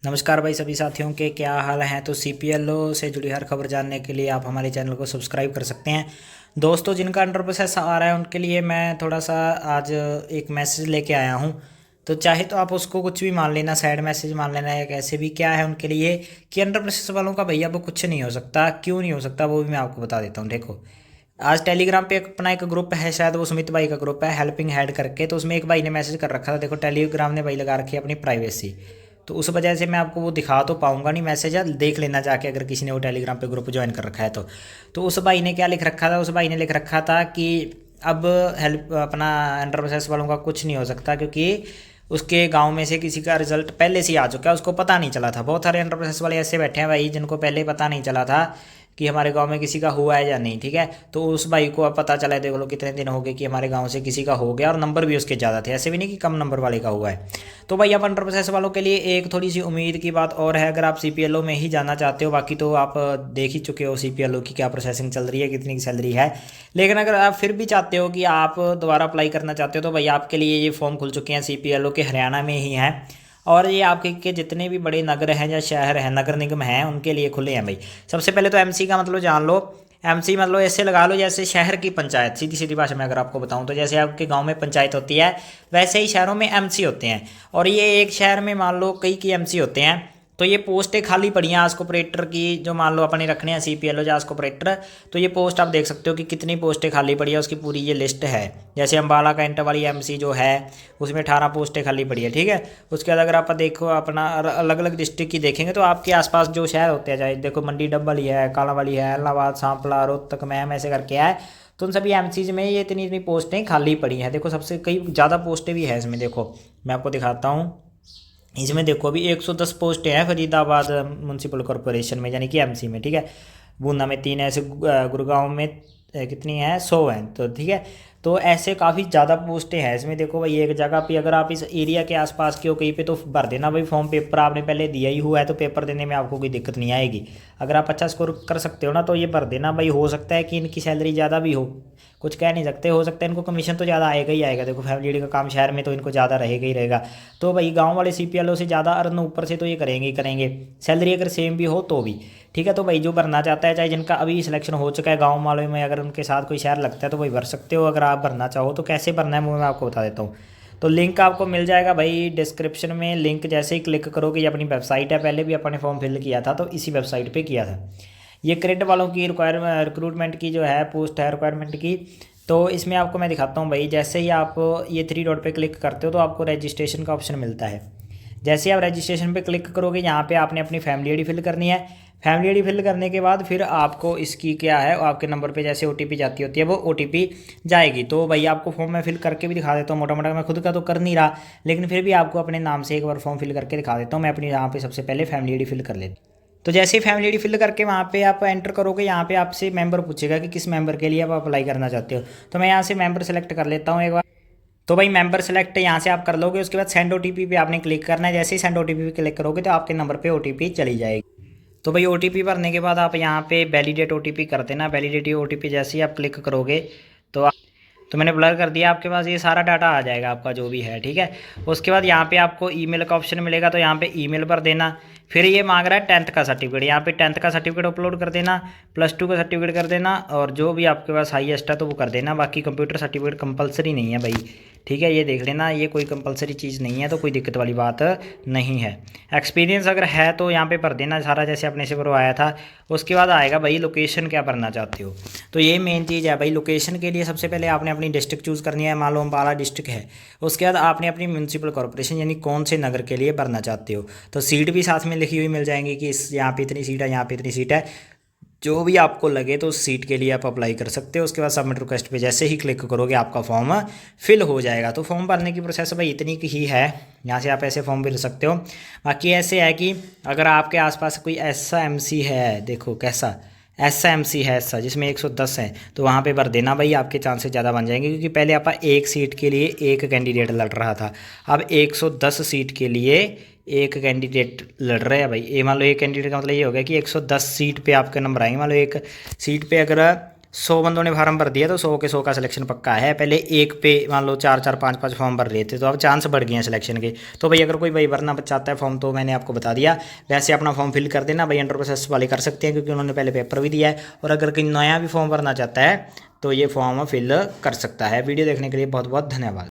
नमस्कार भाई सभी साथियों के क्या हाल हैं। तो सीपीएलओ से जुड़ी हर खबर जानने के लिए आप हमारे चैनल को सब्सक्राइब कर सकते हैं। दोस्तों, जिनका अंडर प्रोसेस आ रहा है उनके लिए मैं थोड़ा सा आज एक मैसेज लेके आया हूं। तो चाहे तो आप उसको कुछ भी मान लेना, सैड मैसेज मान लेना या कैसे भी। क्या है उनके लिए कि अंडर प्रोसेस वालों का भैया वो कुछ नहीं हो सकता। क्यों नहीं हो सकता वो भी मैं आपको बता देता हूँ। देखो, आज टेलीग्राम पे अपना एक ग्रुप है, शायद वो सुमित भाई का ग्रुप है, हेल्पिंग हैंड करके। तो उसमें एक भाई ने मैसेज कर रखा था। देखो, टेलीग्राम ने भाई लगा रखी है अपनी प्राइवेसी। तो उस वजह से मैं आपको वो दिखा तो पाऊंगा नहीं मैसेज, देख लेना जाके अगर किसी ने वो टेलीग्राम पे ग्रुप ज्वाइन कर रखा है तो उस भाई ने क्या लिख रखा था। उस भाई ने लिख रखा था कि अब हेल्प अपना अंडर प्रोसेस वालों का कुछ नहीं हो सकता, क्योंकि उसके गांव में से किसी का रिजल्ट पहले से ही आ चुका है, उसको पता नहीं चला था। बहुत सारे अंडर प्रोसेस वाले ऐसे बैठे हैं भाई जिनको पहले पता नहीं चला था कि हमारे गांव में किसी का हुआ है या नहीं। ठीक है, तो उस भाई को अब पता चला है। देख लो कितने दिन हो गए कि हमारे गांव से किसी का हो गया, और नंबर भी उसके ज़्यादा थे, ऐसे भी नहीं कि कम नंबर वाले का हुआ है। तो भाई अब अंडर प्रोसेस वालों के लिए एक थोड़ी सी उम्मीद की बात और है। अगर आप सीपीएलओ में ही जाना चाहते हो, बाकी तो आप देख ही चुके हो सीपीएलओ की क्या प्रोसेसिंग चल रही है, कितनी की सैलरी है। लेकिन अगर आप फिर भी चाहते हो कि आप दोबारा अप्लाई करना चाहते हो, तो भाई आपके लिए ये फॉर्म खुल चुके हैं सीपीएलओ के, हरियाणा में ही हैं। और ये आपके के जितने भी बड़े नगर हैं या शहर हैं, नगर निगम हैं, उनके लिए खुले हैं भाई। सबसे पहले तो एमसी का मतलब जान लो। एमसी मतलब ऐसे लगा लो जैसे शहर की पंचायत, सीधी सीधी भाषा में अगर आपको बताऊं तो जैसे आपके गांव में पंचायत होती है, वैसे ही शहरों में एमसी होते हैं। और ये एक शहर में मान लो कई की एमसी होते हैं। तो ये पोस्टें खाली पड़ी हैं आस्क ऑपरेटर की, जो मान लो अपने रखने हैं सीपीएलओ जो आस्क ऑपरेटर। तो ये पोस्ट आप देख सकते हो कि कितनी पोस्टें खाली पड़ी है, उसकी पूरी ये लिस्ट है। जैसे अम्बाला कैंट वाली एमसी जो है उसमें 18 पोस्टें खाली पड़ी है। ठीक है, उसके बाद अगर आप देखो अपना अलग अलग डिस्ट्रिक्ट की देखेंगे तो आपके आसपास जो शहर होते हैं, चाहे देखो मंडी डब्बल है, कालावाली है, इलाहाबाद, सांपला, रोहतक, मैम, ऐसे करके है। तो उन सभी एमसीज में ये इतनी इतनी पोस्टें खाली पड़ी हैं। देखो सबसे कई ज़्यादा पोस्टें भी है इसमें। देखो मैं आपको दिखाता हूँ। इसमें देखो अभी 110 पोस्टें हैं फरीदाबाद म्यूनसिपल कॉरपोरेशन में, यानी कि एमसी में। ठीक है, बूंदा में 3 ऐसे, गुड़गांव में कितनी हैं, 100 हैं। तो ठीक है, तो ऐसे काफ़ी ज़्यादा पोस्टें हैं इसमें। देखो भाई एक जगह पे अगर आप इस एरिया के आसपास के हो कहीं पे, तो भर देना भाई फॉर्म। पेपर आपने पहले दिया ही हुआ है तो पेपर देने में आपको कोई दिक्कत नहीं आएगी। अगर आप अच्छा स्कोर कर सकते हो ना तो ये भर देना भाई। हो सकता है कि इनकी सैलरी ज़्यादा भी हो, कुछ कह नहीं सकते। हो सकता है इनको कमीशन तो ज़्यादा आएगा ही आएगा। देखो फैमिली का काम शहर में तो इनको ज़्यादा रहेगा ही रहेगा। तो भाई गांव वाले सीपीएलओ से ज़्यादा अर्न ऊपर से तो ये करेंगे ही करेंगे, सैलरी अगर सेम भी हो तो भी। ठीक है, तो भाई जो भरना चाहता है, चाहे जिनका अभी सिलेक्शन हो चुका है गाँव वालों में, अगर उनके साथ कोई शहर लगता है तो वही भर सकते हो। अगर आप भरना चाहो तो कैसे भरना है वो मैं आपको बता देता हूँ। तो लिंक आपको मिल जाएगा भाई डिस्क्रिप्शन में। लिंक जैसे ही क्लिक करोगे, ये अपनी वेबसाइट है, पहले भी अपने फॉर्म फिल किया था तो इसी वेबसाइट पे किया था। ये क्रेडिट वालों की रिक्रूटमेंट की जो है पोस्ट है रिक्वायरमेंट की। तो इसमें आपको मैं दिखाता हूँ भाई। जैसे ही आप ये 3 डॉट पे क्लिक करते हो तो आपको रजिस्ट्रेशन का ऑप्शन मिलता है। जैसे ही आप रजिस्ट्रेशन पे क्लिक करोगे, यहाँ पे आपने अपनी फैमिली आईडी फिल करनी है। फैमिली आईडी फिल करने के बाद फिर आपको इसकी क्या है, आपके नंबर पे जैसे ओटीपी जाती होती है वो ओटीपी जाएगी। तो भाई आपको फॉर्म में फिल करके भी दिखा देता हूँ। मोटा मोटा मैं खुद का तो कर नहीं रहा, लेकिन फिर भी आपको अपने नाम से एक बार फॉर्म फिल करके दिखा देता हूँ। मैं अपनी यहाँ पे सबसे पहले फैमिली आईडी फिल कर लेता हूँ। तो जैसे ही फैमिली आईडी फिल करके वहाँ पे आप एंटर करोगे, यहाँ पे आपसे मेंबर पूछेगा कि किस मेंबर के लिए आप अप्लाई करना चाहते हो। तो मैं यहाँ से मेंबर सेलेक्ट कर लेता हूँ एक बार। तो भाई मेंबर सेलेक्ट यहाँ से आप कर लोगे। उसके बाद सेंड ओटीपी पे आपने क्लिक करना है। जैसे ही सेंड ओटीपी पे क्लिक करोगे तो आपके नंबर पे ओटीपी चली जाएगी। तो भाई ओटीपी भरने के बाद आप यहाँ पे वैलिडेट ओटीपी कर देना। वैलिडेट ओटीपी जैसे ही आप क्लिक करोगे तो तो मैंने ब्लर कर दिया, आपके पास ये सारा डाटा आ जाएगा आपका जो भी है। ठीक है, उसके बाद यहाँ पे आपको ईमेल का ऑप्शन मिलेगा, तो यहाँ पे ईमेल भर देना। फिर ये मांग रहा है 10th का सर्टिफिकेट, यहाँ पे 10th का सर्टिफिकेट अपलोड कर देना, +2 का सर्टिफिकेट कर देना, और जो भी आपके पास हाईएस्ट है तो वो कर देना। बाकी कंप्यूटर सर्टिफिकेट कंपलसरी नहीं है भाई। ठीक है, ये देख लेना, ये कोई कंपलसरी चीज़ नहीं है, तो कोई दिक्कत वाली बात नहीं है। एक्सपीरियंस अगर है तो यहाँ पे भर देना सारा जैसे अपने से भरवाया था। उसके बाद आएगा भाई लोकेशन क्या भरना चाहते हो। तो ये मेन चीज़ है भाई। लोकेशन के लिए सबसे पहले आपने अपनी डिस्ट्रिक्ट चूज़ करनी है। मान लो अम्बाला डिस्ट्रिक्ट है, उसके बाद आपने अपनी म्यूनसिपल कॉर्पोरेशन यानी कौन से नगर के लिए भरना चाहते हो। तो सीट भी साथ में लिखी हुई मिल जाएंगी कि इस यहाँ पे इतनी सीट है, यहाँ पे इतनी सीट है। जो भी आपको लगे तो उस सीट के लिए आप अप्लाई कर सकते हो। उसके बाद सबमिट रिक्वेस्ट पे जैसे ही क्लिक करोगे आपका फॉर्म फिल हो जाएगा। तो फॉर्म भरने की प्रोसेस भाई इतनी की ही है। यहाँ से आप ऐसे फॉर्म भर सकते हो। बाकी ऐसे है कि अगर आपके आसपास कोई ऐसा एमसी है, देखो कैसा ऐसा एमसी है ऐसा जिसमें 110 है, तो वहाँ पे भर देना भाई, आपके चांसेस ज़्यादा बन जाएंगे। क्योंकि पहले आप एक सीट के लिए एक कैंडिडेट लड़ रहा था, अब 110 सीट के लिए एक कैंडिडेट लड़ रहे हैं भाई। ये मान लो एक कैंडिडेट का मतलब ये हो गया कि 110 सीट पे आपके नंबर आएंगे। मान लो एक सीट पे अगर 100 बंदों ने फार्म भर दिया तो 100 के 100 का सिलेक्शन पक्का है। पहले एक पे मान लो 4-4 5-5 फॉर्म भर रहे थे, तो अब चांस बढ़ गए हैं सिलेक्शन के। तो भाई अगर कोई भाई भरना चाहता है फॉर्म तो मैंने आपको बता दिया, वैसे अपना फॉर्म फिल कर देना भाई। अंडर प्रोसेस वाले कर सकते हैं क्योंकि उन्होंने पहले पेपर भी दिया है। और अगर कोई नया भी फॉर्म भरना चाहता है तो ये फॉर्म फिल कर सकता है। वीडियो देखने के लिए बहुत बहुत धन्यवाद।